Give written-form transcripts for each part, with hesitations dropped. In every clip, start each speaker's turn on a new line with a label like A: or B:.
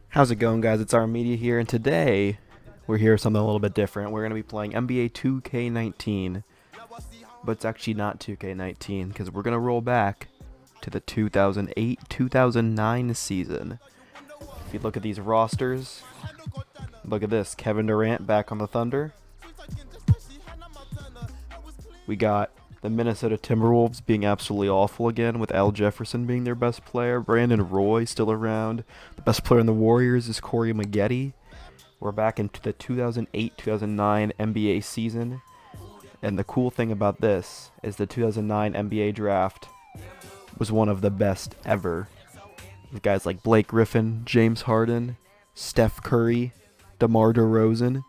A: How's it going, guys? It's our media here, and today we're here with something a little bit different. We're going to be playing NBA 2K19, but it's actually not 2K19 because we're going to roll back to the 2008-2009 season. If you look at these rosters, look at this. Kevin Durant back on the Thunder. We got the Minnesota Timberwolves being absolutely awful again, with Al Jefferson being their best player. Brandon Roy still around. The best player in the Warriors is Corey Maggette. We're back into the 2008-2009 NBA season. And the cool thing about this is the 2009 NBA draft was one of the best ever. With guys like Blake Griffin, James Harden, Steph Curry, DeMar DeRozan,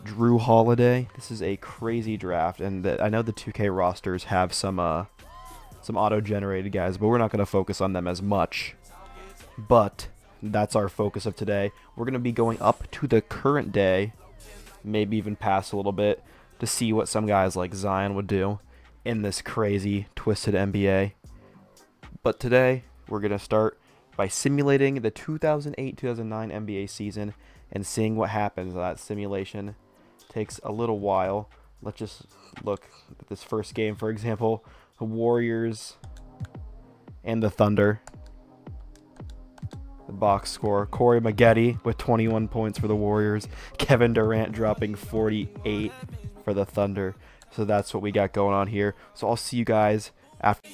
A: Drew Holiday. This is a crazy draft, and I know the 2K rosters have some auto-generated guys, but we're not going to focus on them as much. But that's our focus of today. We're going to be going up to the current day, maybe even past a little bit, to see what some guys like Zion would do in this crazy, twisted NBA. But today, we're going to start by simulating the 2008-2009 NBA season and seeing what happens. That simulation takes a little while. Let's just look at this first game, for example. The Warriors and the Thunder. The box score. Corey Maggette with 21 points for the Warriors. Kevin Durant dropping 48 for the Thunder. So that's what we got going on here. So I'll see you guys after.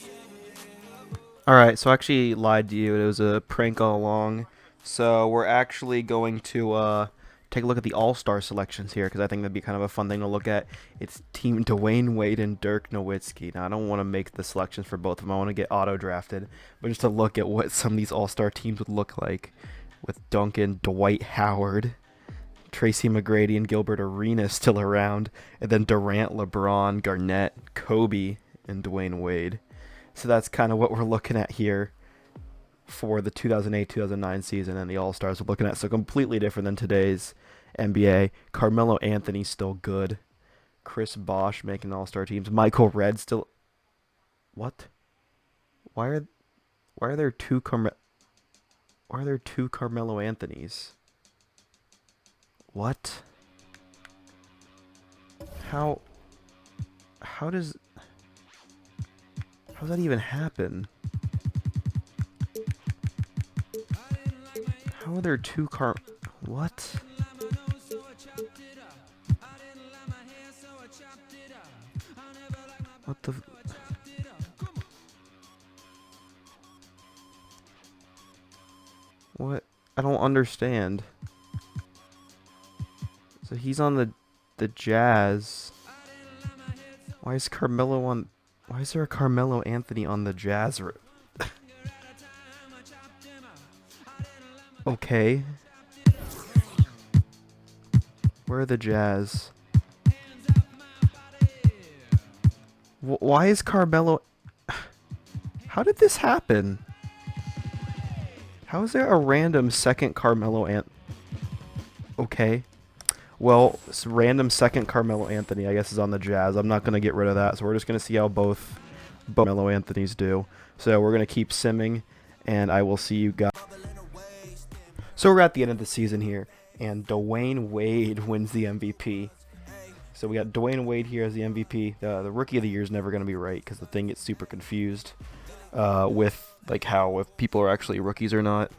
A: Alright, so I actually lied to you. It was a prank all along. So we're actually going to take a look at the All-Star selections here, because I think that'd be kind of a fun thing to look at. It's Team Dwayne Wade and Dirk Nowitzki. Now, I don't want to make the selections for both of them. I want to get auto-drafted. But just to look at what some of these All-Star teams would look like, with Duncan, Dwight Howard, Tracy McGrady, and Gilbert Arenas still around, and then Durant, LeBron, Garnett, Kobe, and Dwayne Wade. So that's kind of what we're looking at here for the 2008-2009 season, and the All-Stars we're looking at. So completely different than today's NBA. Carmelo Anthony's still good. Chris Bosh making All-Star teams. Michael Redd still. What? Why are there two Carmelo Anthonys? What? How does that even happen? How are there two what? What the what? I don't understand. So he's on the Jazz. Why is there a Carmelo Anthony on the Jazz? Okay. Where are the Jazz? Why is Carmelo... How did this happen? How is there a random second Carmelo Okay. Well, this random second Carmelo Anthony, I guess, is on the Jazz. I'm not going to get rid of that, so we're just going to see how both Carmelo Anthonys do. So we're going to keep simming, and I will see you guys. So we're at the end of the season here, and Dwayne Wade wins the MVP. So we got Dwayne Wade here as the MVP. The Rookie of the Year is never going to be right, because the thing gets super confused with like how if people are actually rookies or not.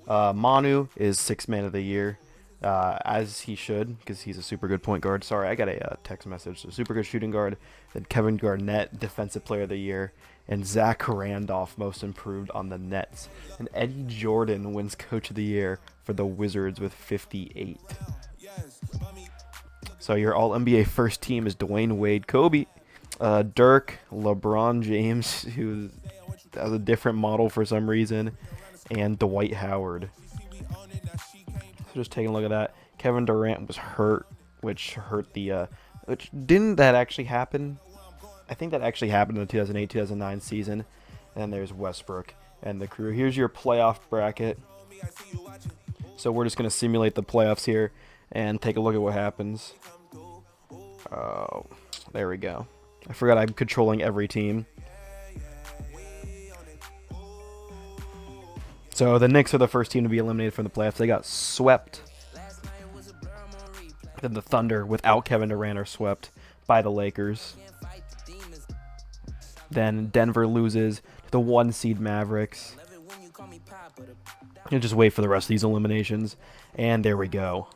A: Manu is Sixth Man of the Year, as he should, because he's a super good point guard. Sorry, I got a text message. So super good shooting guard. Then Kevin Garnett, Defensive Player of the Year. And Zach Randolph, Most Improved on the Nets. And Eddie Jordan wins Coach of the Year for the Wizards with 58. So your All-NBA first team is Dwayne Wade, Kobe, Dirk, LeBron James, who has a different model for some reason, and Dwight Howard. So just taking a look at that. Kevin Durant was hurt, which hurt the... didn't that actually happen? I think that actually happened in the 2008-2009 season. And there's Westbrook and the crew. Here's your playoff bracket. So we're just going to simulate the playoffs here and take a look at what happens. Oh, there we go. I forgot I'm controlling every team. So the Knicks are the first team to be eliminated from the playoffs. They got swept. Then the Thunder, without Kevin Durant, are swept by the Lakers. Then Denver loses to the 1 seed Mavericks. And just wait for the rest of these eliminations. And there we go.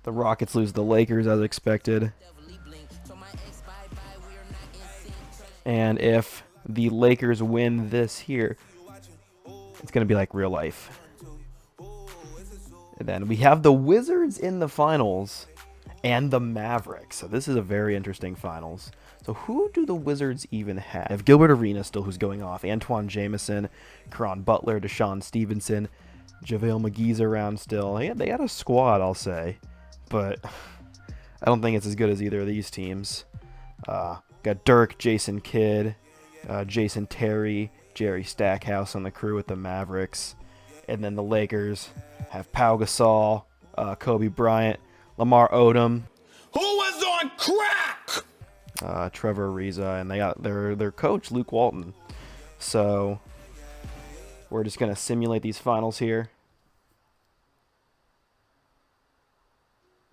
A: The Rockets lose the Lakers as expected. And if the Lakers win this here, it's going to be like real life. And then we have the Wizards in the finals and the Mavericks. So this is a very interesting finals. So who do the Wizards even have? Gilbert Arenas still, who's going off. Antoine Jameson, Caron Butler, Deshaun Stevenson, JaVale McGee's around still. They had a squad, I'll say. But I don't think it's as good as either of these teams. Got Dirk, Jason Kidd, Jason Terry, Jerry Stackhouse on the crew with the Mavericks. And then the Lakers have Pau Gasol, Kobe Bryant, Lamar Odom.
B: Who was on crack?
A: Trevor Ariza, and they got their coach, Luke Walton. So we're just going to simulate these finals here.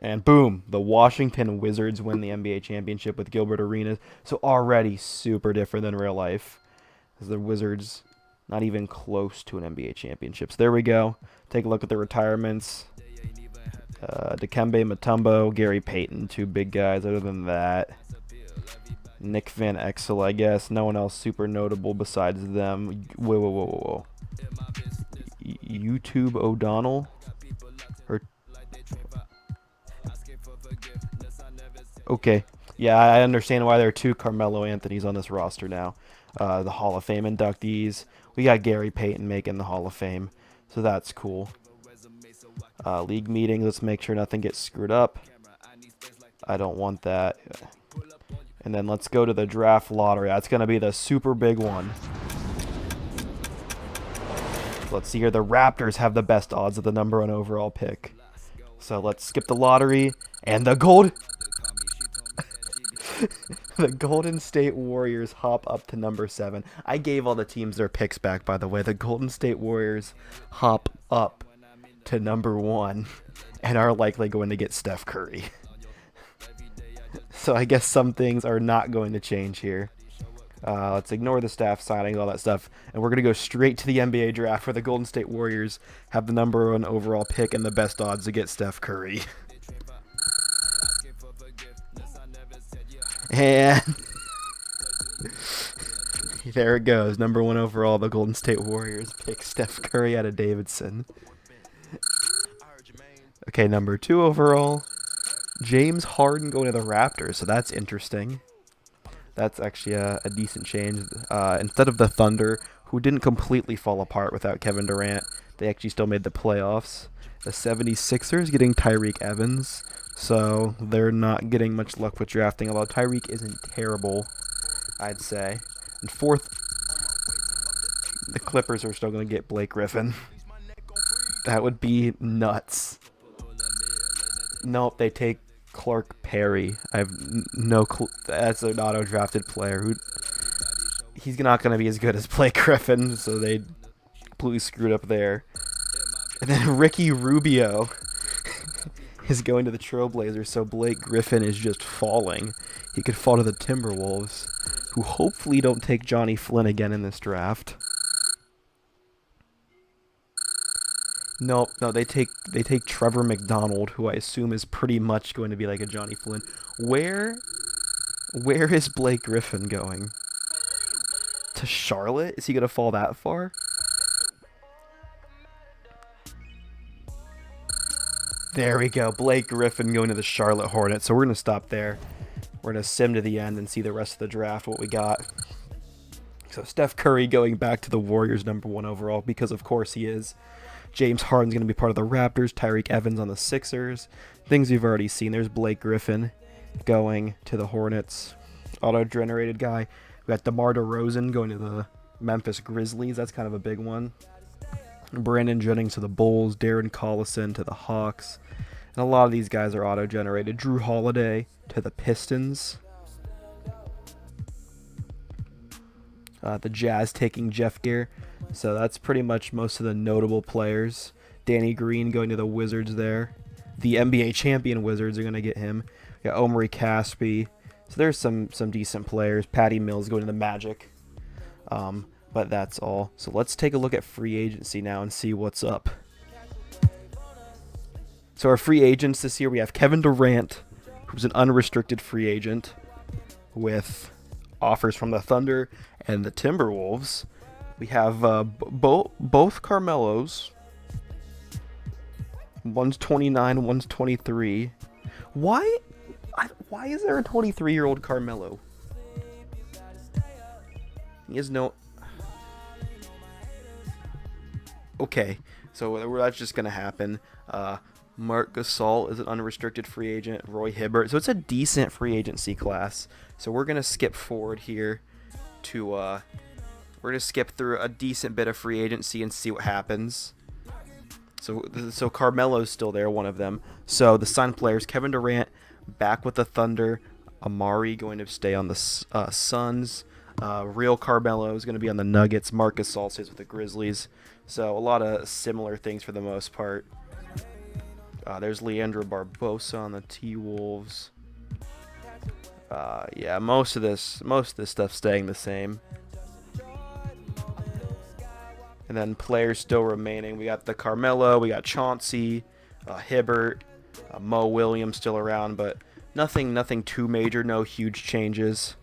A: And boom, the Washington Wizards win the NBA championship with Gilbert Arenas. So already super different than real life. As the Wizards not even close to an NBA championship. So there we go. Take a look at the retirements. Dikembe Mutombo, Gary Payton, 2 big guys. Other than that, Nick Van Exel, I guess. No one else super notable besides them. Whoa. YouTube O'Donnell? Okay. Yeah, I understand why there are 2 Carmelo Anthonys on this roster now. The Hall of Fame inductees. We got Gary Payton making the Hall of Fame. So that's cool. League meeting. Let's make sure nothing gets screwed up. I don't want that. And then let's go to the draft lottery. That's going to be the super big one. Let's see here. The Raptors have the best odds of the #1 overall pick. So let's skip the lottery. And the the Golden State Warriors hop up to #7. I gave all the teams their picks back, by the way. The Golden State Warriors hop up to #1 and are likely going to get Steph Curry. So I guess some things are not going to change here. Let's ignore the staff signings, all that stuff, and we're going to go straight to the NBA draft where the Golden State Warriors have the #1 overall pick and the best odds to get Steph Curry. And there it goes. #1 overall, the Golden State Warriors pick Steph Curry out of Davidson. Okay, #2 overall, James Harden going to the Raptors. So that's interesting. That's actually a decent change. Instead of the Thunder, who didn't completely fall apart without Kevin Durant, they actually still made the playoffs. The 76ers getting Tyreek Evans. So they're not getting much luck with drafting, although Tyreek isn't terrible, I'd say. And 4th, the Clippers are still going to get Blake Griffin. That would be nuts. Nope, they take Clark Perry. I have no clue. That's an auto-drafted player. He's not going to be as good as Blake Griffin, so they completely screwed up there. And then Ricky Rubio is going to the Trailblazers, so Blake Griffin is just falling. He could fall to the Timberwolves, who hopefully don't take Johnny Flynn again in this draft. No, they take Trevor McDonald, who I assume is pretty much going to be like a Johnny Flynn. Where is Blake Griffin going? To Charlotte? Is he going to fall that far? There we go. Blake Griffin going to the Charlotte Hornets. So we're going to stop there. We're going to sim to the end and see the rest of the draft, what we got. So Steph Curry going back to the Warriors #1 overall, because of course he is. James Harden's going to be part of the Raptors. Tyreek Evans on the Sixers. Things we've already seen. There's Blake Griffin going to the Hornets. Auto-generated guy. We got DeMar DeRozan going to the Memphis Grizzlies. That's kind of a big one. Brandon Jennings to the Bulls. Darren Collison to the Hawks. And a lot of these guys are auto-generated. Drew Holiday to the Pistons. The Jazz taking Jeff Gear. So that's pretty much most of the notable players. Danny Green going to the Wizards there. The NBA champion Wizards are going to get him. We got Omri Caspi. So there's some decent players. Patty Mills going to the Magic. But that's all. So let's take a look at free agency now and see what's up. So our free agents this year, we have Kevin Durant, who's an unrestricted free agent with offers from the Thunder and the Timberwolves. We have both Carmelos. One's 29, one's 23. Why is there a 23-year-old Carmelo? He has no... Okay, so that's just going to happen. Marc Gasol is an unrestricted free agent. Roy Hibbert. So it's a decent free agency class. So we're going to skip forward here to... we're going to skip through a decent bit of free agency and see what happens. So Carmelo's still there, one of them. So the signed players, Kevin Durant back with the Thunder. Amari going to stay on the Suns. Real Carmelo is going to be on the Nuggets. Marc Gasol stays with the Grizzlies. So a lot of similar things for the most part. There's Leandro Barbosa on the T-Wolves. Yeah, most of this stuff staying the same. And then players still remaining. We got the Carmelo, we got Chauncey, Hibbert, Mo Williams still around, but nothing too major, no huge changes.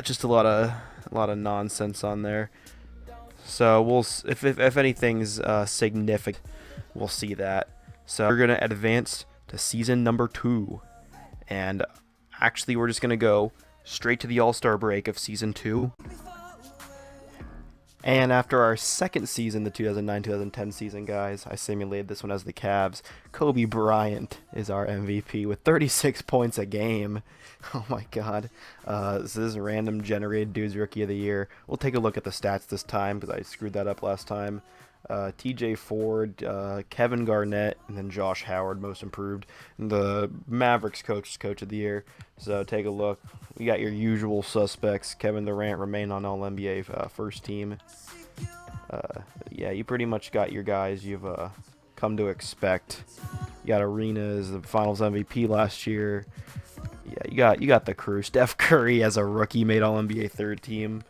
A: Just a lot of nonsense on there. So we'll if anything's significant, we'll see that. So we're gonna advance to season number 2, and actually we're just gonna go straight to the All-Star break of season 2. And after our second season, the 2009-2010 season, guys, I simulated this one as the Cavs. Kobe Bryant is our MVP with 36 points a game. Oh my God. So this is a random generated dude's rookie of the year. We'll take a look at the stats this time because I screwed that up last time. TJ Ford, Kevin Garnett, and then Josh Howard, most improved. And the Mavericks coach of the year. So take a look. You got your usual suspects. Kevin Durant remained on All-NBA first team. Yeah, you pretty much got your guys you've come to expect. You got Arenas, the Finals MVP last year. Yeah, you got the crew. Steph Curry as a rookie made All-NBA third team.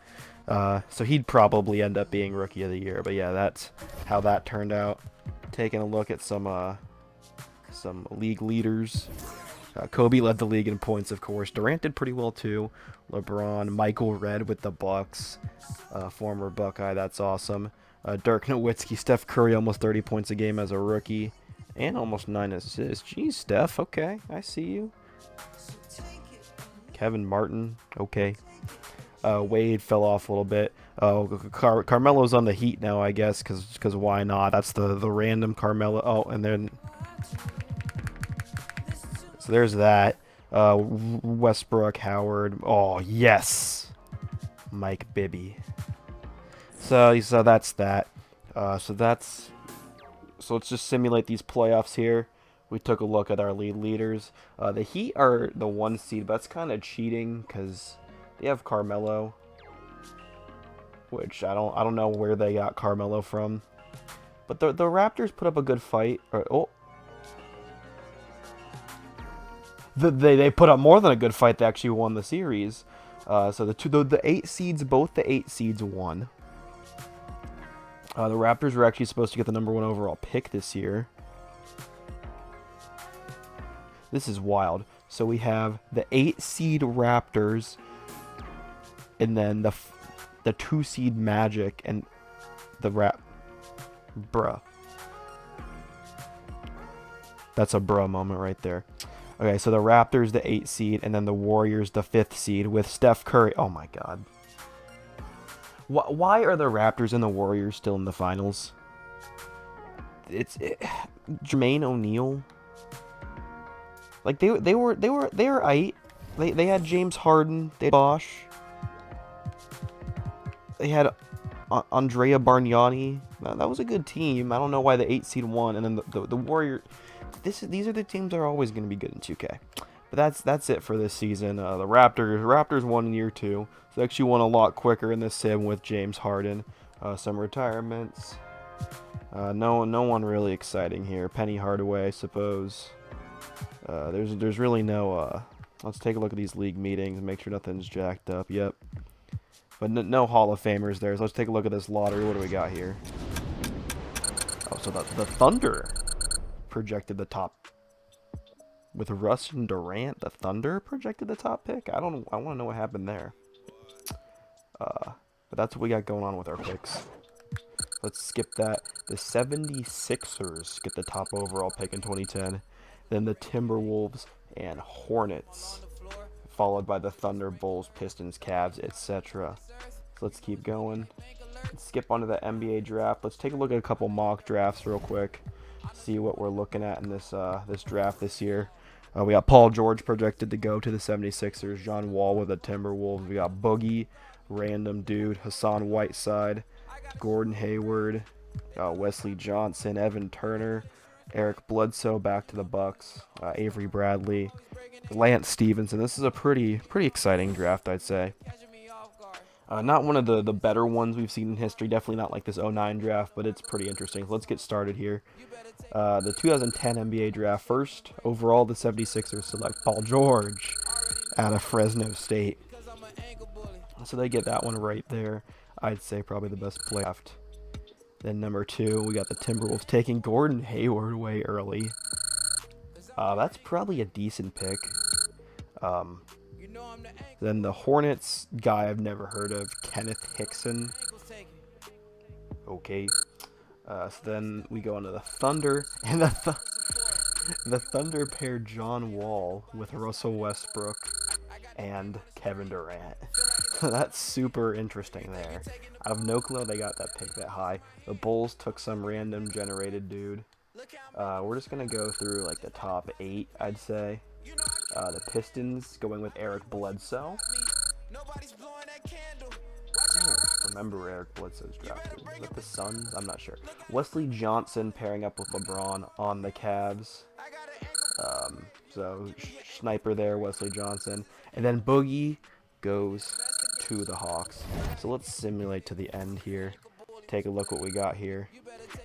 A: So he'd probably end up being Rookie of the Year. But yeah, that's how that turned out. Taking a look at some league leaders. Kobe led the league in points, of course. Durant did pretty well too. LeBron, Michael Redd with the Bucks, former Buckeye. That's awesome. Dirk Nowitzki, Steph Curry, almost 30 points a game as a rookie, and almost 9 assists. Jeez, Steph. Okay, I see you. Kevin Martin. Okay. Wade fell off a little bit. Carmelo's on the Heat now, I guess, because why not? That's the random Carmelo. Oh, and then so there's that. Westbrook, Howard. Oh yes, Mike Bibby. So that's that. So let's just simulate these playoffs here. We took a look at our league leaders. The Heat are the 1 seed, but that's kind of cheating because they have Carmelo, which I don't know where they got Carmelo from. But the Raptors put up a good fight. They put up more than a good fight. They actually won the series. So the 8 seeds, both the 8 seeds won. The Raptors were actually supposed to get the number 1 overall pick this year. This is wild. So we have the 8 seed Raptors, and then the 2 seed Magic, and the bruh. That's a bruh moment right there. Okay, so the Raptors, the 8 seed, and then the Warriors, the 5th seed, with Steph Curry. Oh my God. Why are the Raptors and the Warriors still in the finals? Jermaine O'Neal. Like they were aight. They had James Harden. They had Bosh. They had Andrea Bargnani. That was a good team. I don't know why the 8 seed won, and then the Warriors. These are the teams that are always going to be good in 2K. But that's it for this season. The Raptors won in year 2. So they actually won a lot quicker in this sim with James Harden. Some retirements. No one really exciting here. Penny Hardaway, I suppose. There's really no. Let's take a look at these league meetings and make sure nothing's jacked up. Yep. But no Hall of Famers there. So let's take a look at this lottery. What do we got here? Oh, so the Thunder projected the top. With Russ and Durant, the Thunder projected the top pick. I want to know what happened there. But that's what we got going on with our picks. Let's skip that. The 76ers get the top overall pick in 2010. Then the Timberwolves and Hornets, followed by the Thunder, Bulls, Pistons, Cavs, etc. So let's keep going. Let's skip onto the NBA draft. Let's take a look at a couple mock drafts real quick. See what we're looking at in this draft this year. We got Paul George projected to go to the 76ers. John Wall with the Timberwolves. We got Boogie, random dude. Hassan Whiteside, Gordon Hayward, Wesley Johnson, Evan Turner, Eric Bledsoe back to the Bucks, Avery Bradley, Lance Stevenson. This is a pretty exciting draft, I'd say. Not one of the better ones we've seen in history. Definitely not like this 09 draft, but it's pretty interesting. Let's get started here. The 2010 NBA draft. First, overall, the 76ers select Paul George out of Fresno State. So they get that one right there. I'd say probably the best play draft. Then number 2, we got the Timberwolves taking Gordon Hayward way early. That's probably a decent pick. Then the Hornets guy I've never heard of, Kenneth Hickson. Okay. So then we go into the Thunder, and the Thunder paired John Wall with Russell Westbrook and Kevin Durant. That's super interesting there. I have no clue how they got that pick that high. The Bulls took some random generated dude. We're just going to go through like the top 8, I'd say. The Pistons going with Eric Bledsoe. I don't remember where Eric Bledsoe's drafted. Is that the Suns? I'm not sure. Wesley Johnson pairing up with LeBron on the Cavs. So sniper there, Wesley Johnson. And then Boogie goes to the Hawks. So let's simulate to the end here. Take a look what we got here.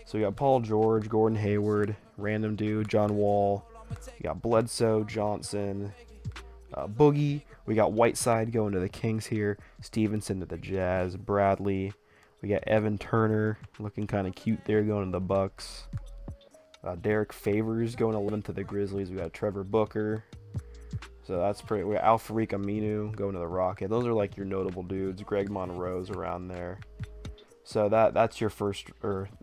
A: So we got Paul George, Gordon Hayward, random dude, John Wall. We got Bledsoe, Johnson, Boogie. We got Whiteside going to the Kings here. Stevenson to the Jazz. Bradley. We got Evan Turner looking kind of cute there going to the Bucks. Derek Favors going 11 to the Grizzlies. We got Trevor Booker. So that's pretty. We got Al-Farouq Aminu going to the Rocket. Those are like your notable dudes. Greg Monroe's around there. So that's your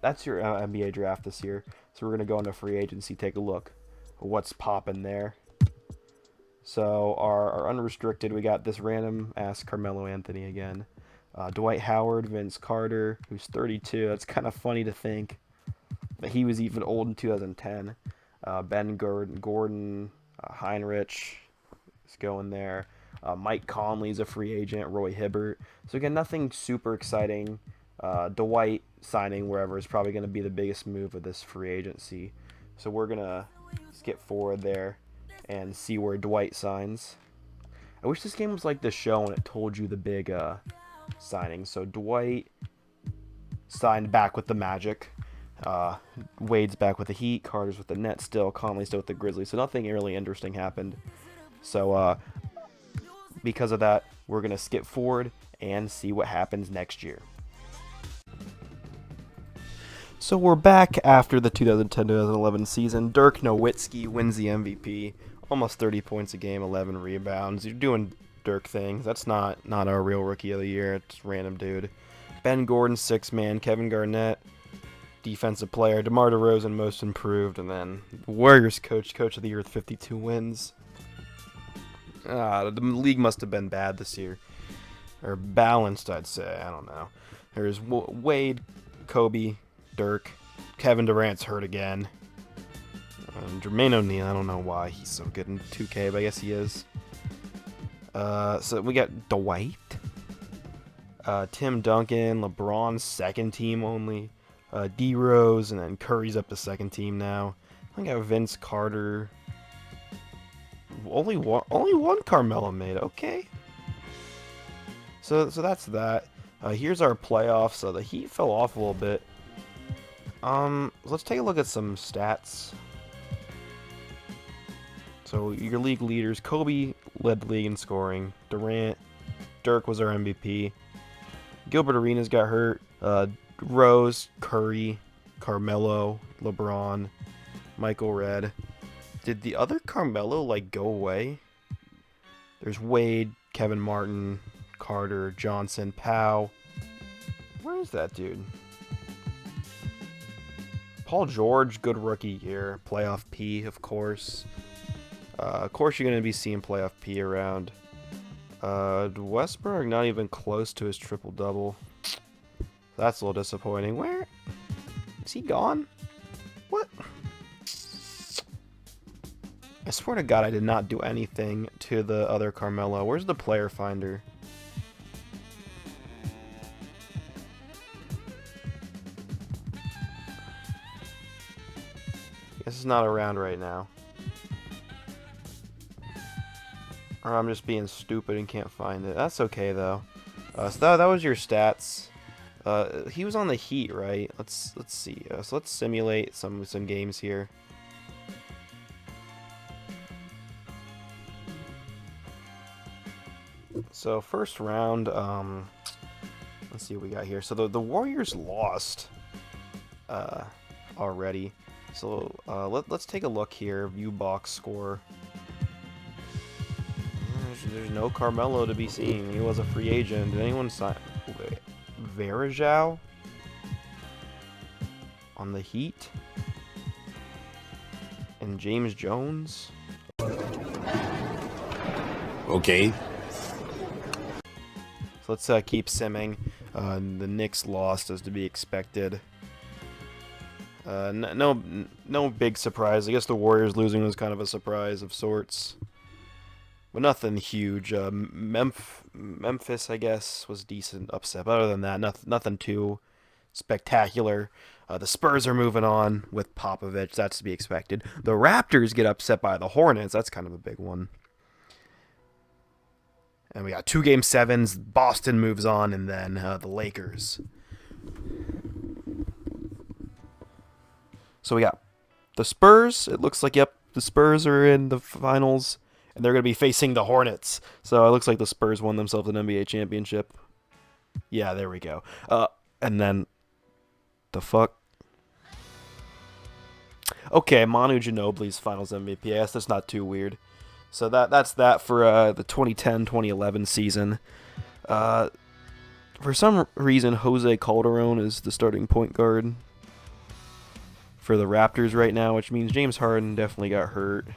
A: that's your NBA draft this year. So we're gonna go into free agency. Take a look. What's popping there? So our unrestricted, we got this random ass Carmelo Anthony again. Dwight Howard, Vince Carter, who's 32. That's kind of funny to think that he was even old in 2010. Ben Gordon, Heinrich is going there. Mike Conley's a free agent. Roy Hibbert. So again, nothing super exciting. Dwight signing wherever is probably going to be the biggest move of this free agency. So we're going to skip forward there and see where Dwight signs. I wish this game was like the show and it told you the big signings. So Dwight signed back with the Magic. Wade's back with the Heat. Carter's with the Nets still. Conley's still with the Grizzlies. So nothing really interesting happened. So because of that, we're going to skip forward and see what happens next year. So we're back after the 2010-2011 season. Dirk Nowitzki wins the MVP. Almost 30 points a game, 11 rebounds. You're doing Dirk things. That's not our real rookie of the year. It's random dude. Ben Gordon, 6-man. Kevin Garnett, defensive player. DeMar DeRozan, most improved. And then Warriors coach of the year with 52 wins. The league must have been bad this year. Or balanced, I'd say. I don't know. There's Wade, Kobe, Dirk. Kevin Durant's hurt again. Jermaine O'Neal, I don't know why he's so good in 2K, but I guess he is. So we got Dwight. Tim Duncan, LeBron's second team only. D-Rose, and then Curry's up to second team now. I got Vince Carter. only one Carmelo made. Okay. So that's that. Here's our playoffs. So the Heat fell off a little bit. Let's take a look at some stats. So your league leaders: Kobe led the league in scoring. Durant, Dirk was our MVP. Gilbert Arenas got hurt. Rose, Curry, Carmelo, LeBron, Michael Redd. Did the other Carmelo like go away? There's Wade, Kevin Martin, Carter, Johnson, Powell. Where is that dude? Paul George, good rookie year. Playoff P, of course. Of course, you're going to be seeing playoff P around. Westbrook not even close to his triple-double. That's a little disappointing. Where? Is he gone? What? I swear to God, I did not do anything to the other Carmelo. Where's the player finder? Guess it's not around right now. Or I'm just being stupid and can't find it. That's okay, though. So that was your stats. He was on the Heat, right? Let's see. So let's simulate some games here. So first round, let's see what we got here. So the Warriors lost already. So let's take a look here. View box score. There's no Carmelo to be seen. He was a free agent. Did anyone sign Varejao on the Heat? And James Jones?
B: Okay.
A: So let's keep simming. The Knicks lost as to be expected. No big surprise. I guess the Warriors losing was kind of a surprise of sorts. But nothing huge. Memphis, I guess, was decent upset. But other than that, nothing too spectacular. The Spurs are moving on with Popovich. That's to be expected. The Raptors get upset by the Hornets. That's kind of a big one. And we got 2 Game 7s. Boston moves on, and then the Lakers. So we got the Spurs. It looks like, yep, the Spurs are in the finals, and they're going to be facing the Hornets. So it looks like the Spurs won themselves an NBA championship. Yeah, there we go. And then, the fuck? Okay, Manu Ginobili's finals MVP. I guess that's not too weird. So that's that for the 2010-2011 season. For some reason, Jose Calderon is the starting point guard for the Raptors right now, which means James Harden definitely got hurt.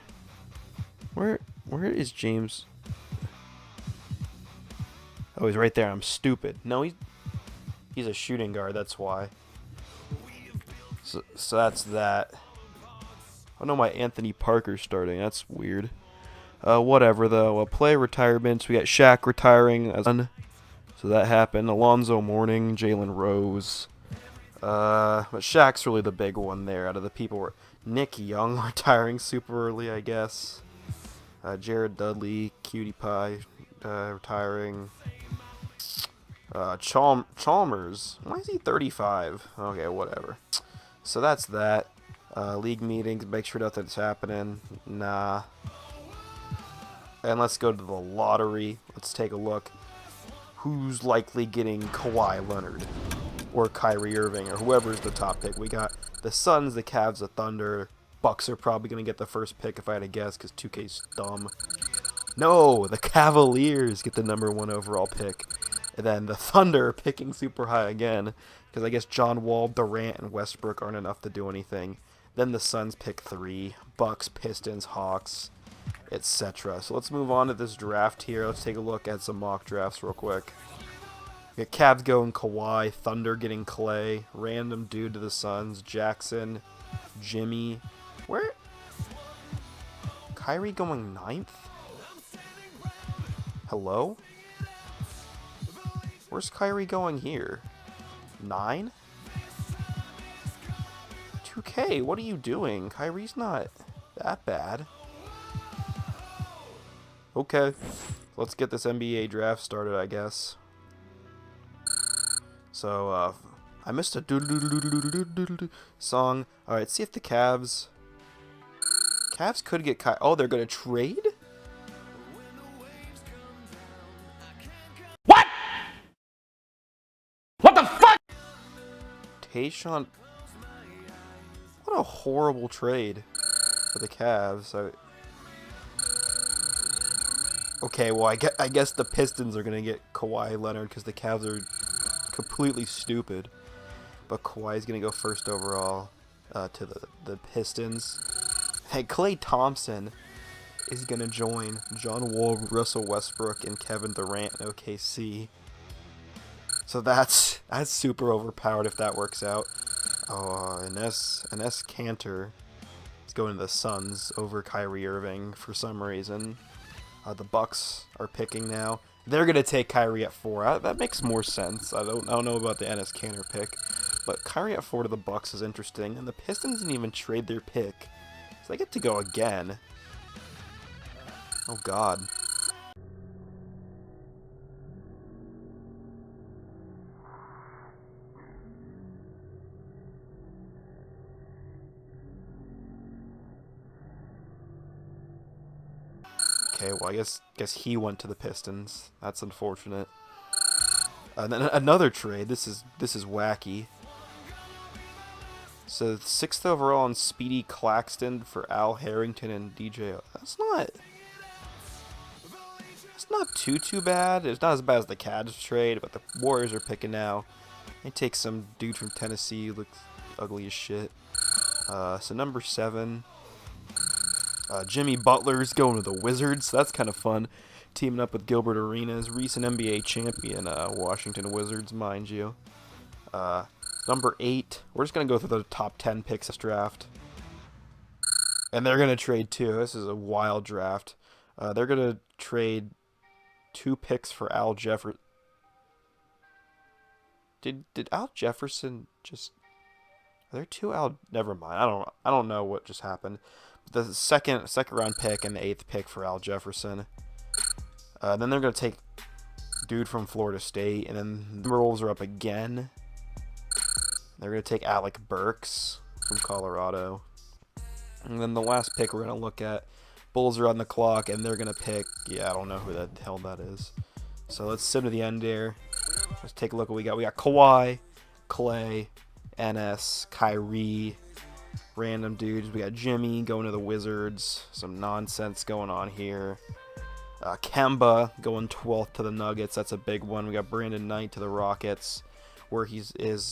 A: Where is James? Oh, he's right there. I'm stupid. No, he's a shooting guard. That's why. So that's that. Oh no, my Anthony Parker's starting. That's weird. Whatever though. Player retirements. We got Shaq retiring as one, so that happened. Alonzo Mourning, Jalen Rose. But Shaq's really the big one there out of the people. Nick Young retiring super early, I guess. Jared Dudley, Cutie Pie, retiring. Chalmers. Why is he 35? Okay, whatever. So that's that. League meetings. Make sure nothing's happening. Nah. And let's go to the lottery. Let's take a look. Who's likely getting Kawhi Leonard or Kyrie Irving or whoever's the top pick? We got the Suns, the Cavs, the Thunder. Bucks are probably going to get the first pick if I had to guess because 2K's dumb. No, the Cavaliers get the #1 overall pick. And then the Thunder picking super high again because I guess John Wall, Durant, and Westbrook aren't enough to do anything. Then the Suns pick 3. Bucks, Pistons, Hawks, etc. So let's move on to this draft here. Let's take a look at some mock drafts real quick. We got Cavs going Kawhi, Thunder getting Clay, random dude to the Suns, Jackson, Jimmy. Where? Kyrie going 9th? Hello? Where's Kyrie going here? 9? 2K, what are you doing? Kyrie's not that bad. Okay, let's get this NBA draft started, I guess. So, I missed a song. Alright, see if the Cavs could get Oh, they're gonna trade?
B: What? What the fuck?
A: Tayshaun. What a horrible trade for the Cavs. Okay, well, I guess the Pistons are gonna get Kawhi Leonard because the Cavs are completely stupid. But Kawhi's gonna go first overall to the Pistons. Hey, Klay Thompson is gonna join John Wall, Russell Westbrook, and Kevin Durant in OKC. So that's super overpowered if that works out. Oh, Enes Kanter is going to the Suns over Kyrie Irving for some reason. The Bucks are picking now. They're gonna take Kyrie at 4. That makes more sense. I don't know about the Enes Kanter pick, but Kyrie at 4 to the Bucks is interesting. And the Pistons didn't even trade their pick, so they get to go again. Oh God. Okay, well I guess he went to the Pistons. That's unfortunate. And then another trade. This is wacky. So 6th overall on Speedy Claxton for Al Harrington and DJ. That's not too bad. It's not as bad as the Cavs trade, but the Warriors are picking now. They take some dude from Tennessee, looks ugly as shit. So number 7. Jimmy Butler's going to the Wizards. That's kind of fun. Teaming up with Gilbert Arenas, recent NBA champion, Washington Wizards, mind you. Number 8. We're just going to go through the top 10 picks this draft. And they're going to trade 2. This is a wild draft. They're going to trade 2 picks for Al Jefferson. Did Al Jefferson just... Are there 2 Al... Never mind. I don't know what just happened. The second round pick and the 8th pick for Al Jefferson. Then they're going to take dude from Florida State. And then the Timberwolves are up again. They're going to take Alec Burks from Colorado. And then the last pick we're going to look at, Bulls are on the clock, and they're going to pick... Yeah, I don't know who the hell that is. So let's sim to the end here. Let's take a look at what we got. We got Kawhi, Klay, NS, Kyrie... Random dudes. We got Jimmy going to the Wizards. Some nonsense going on here. Kemba going 12th to the Nuggets. That's a big one. We got Brandon Knight to the Rockets, where he's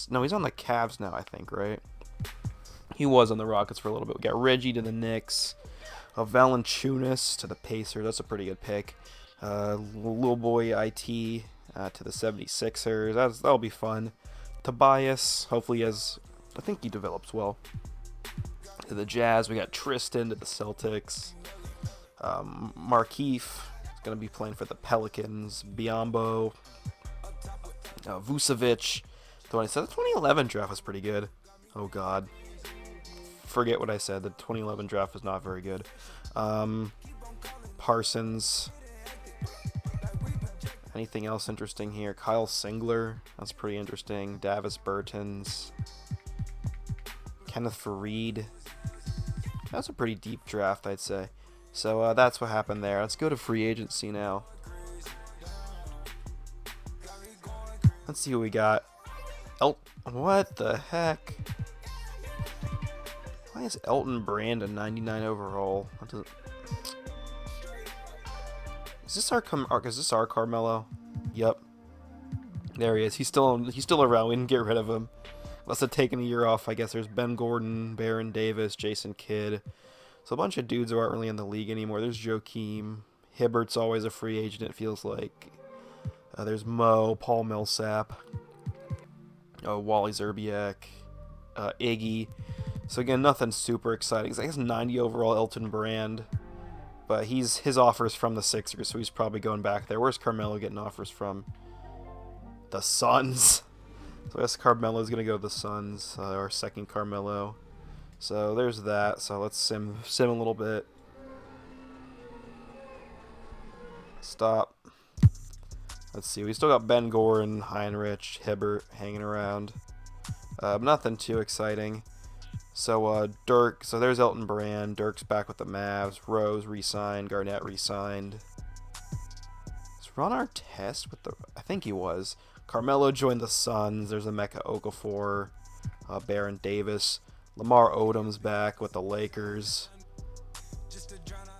A: on the Cavs now, I think, right? He was on the Rockets for a little bit. We got Reggie to the Knicks. Valanciunas to the Pacers. That's a pretty good pick. Little boy IT to the 76ers. That'll be fun. Tobias, hopefully I think he develops well. To the Jazz, we got Tristan to the Celtics. Markieff is going to be playing for the Pelicans. Biyombo. Vucevic. The 2011 draft was pretty good. Oh, God. Forget what I said. The 2011 draft was not very good. Parsons. Anything else interesting here? Kyle Singler. That's pretty interesting. Davis Bertans. Kenneth Faried. That's a pretty deep draft, I'd say. So that's what happened there. Let's go to free agency now. Let's see what we got. What the heck? Why is Elton Brand a 99 overall? Is this our Carmelo? Yep. There he is. He's still around. We didn't get rid of him. Must have taken a year off. I guess there's Ben Gordon, Baron Davis, Jason Kidd. So a bunch of dudes who aren't really in the league anymore. There's Joakim. Hibbert's always a free agent, it feels like. There's Mo, Paul Millsap, Wally Zerbiak, Iggy. So again, nothing super exciting. I guess 90 overall Elton Brand. But his offer's from the Sixers, so he's probably going back there. Where's Carmelo getting offers from? The Suns. So I guess Carmelo's going to go to the Suns, our second Carmelo. So there's that. So let's sim a little bit. Stop. Let's see. We still got Ben Goran, Heinrich, Hibbert hanging around. Nothing too exciting. So Dirk. So there's Elton Brand. Dirk's back with the Mavs. Rose re-signed. Garnett re-signed. Is Ron Artest with the? I think he was. Carmelo joined the Suns. There's Emeka Okafor. Baron Davis. Lamar Odom's back with the Lakers.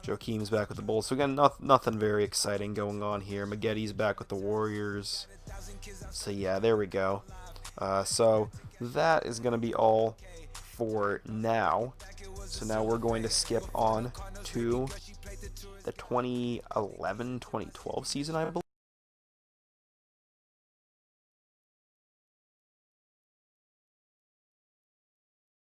A: Joakim's back with the Bulls. So again, nothing very exciting going on here. Maggetti's back with the Warriors. So yeah, there we go. So that is going to be all for now. So now we're going to skip on to the 2011-2012 season, I believe.